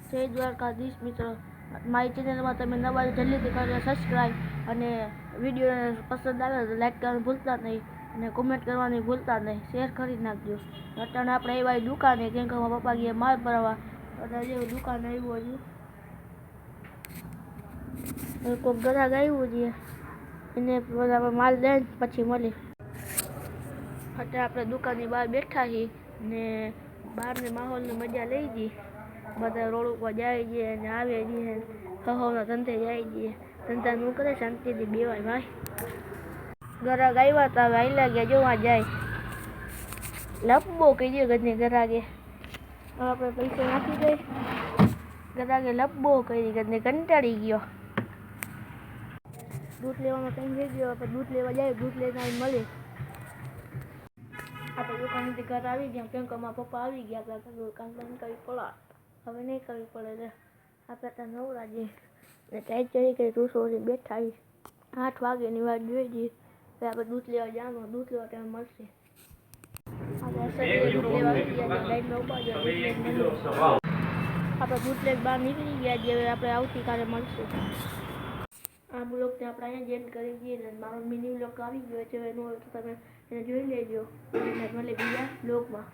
જય દ્વારકાધીશ મિત્રો, મારી ચેનલમાં તમે નવા જલ્દીથી કરી સબસ્ક્રાઈબ અને વિડીયો પસંદ આવે તો લાઈક કરવાનું ભૂલતા નહીં અને કોમેન્ટ કરવાની ભૂલતા નહીં, શેર કરી નાખજો. અત્યારે આપણે આવ્યા દુકાને, કેમ કે મારા પપ્પા ગયા માલ ભરવા, એટલે જેવું દુકાન આવ્યું હજુ કોઈક ગ્રાહક આવ્યું છે એને આપણે માલ દઈને પછી મળી. અત્યારે આપણે દુકાનની બહાર બેઠા છીએ ને બહારની માહોલની મજા લઈ જઈએ. બધા રોડ ઉપર જાય છે અને આવે છે, હવાના ધંધે જાય છે. ધંધા ન કરે, શાંતિથી બેવાય ભાઈ. ગ્રાહક આવ્યા હતા, હવે હાલ્યા ગયા, જોવા જાય. લપબો કહી દે ઘરની ગ્રાહકે, આપણે પૈસા નાખી દઈ. ગ્રાહકે લપબો કરી, ઘરને કંટાળી ગયો. દૂધ લેવાનો ટાઈમ થઈ ગયો, આપણે દૂધ લેવા જાય, દૂધ લઈને આવી મળે. આપણે દુકાનેથી ઘર આવી ગયા, કેમ કે મારા પપ્પા આવી ગયા હતા, દુકાન બંધ કરવી પડે. હવે નહીં કરવી પડે, આપણે ત્યાં નવરા જઈએ ને ટાઈટ ચડી કરી રૂસોથી બેઠા આવી. 8 વાગ્યાની વાત જોઈ જઈએ, આપણે દૂધ લેવા જવાનું, દૂધ લેવા ટાઈમ મળશે. આપણે દૂધ લેવા આવી ગયા, લાઈનમાં ઉભા ગયા, આપણે દૂધ લઈને બહાર નીકળી ગયા જે આપણે આવતીકાલે મળશે. આ બ્લોગને આપણે અહીંયા જ એન્ડ કરી દઈએ ને મારો મિની બ્લોગ આવી ગયો છે, એનું તો તમે એને જોઈ લેજો અને ભલે બીજા બ્લોગમાં.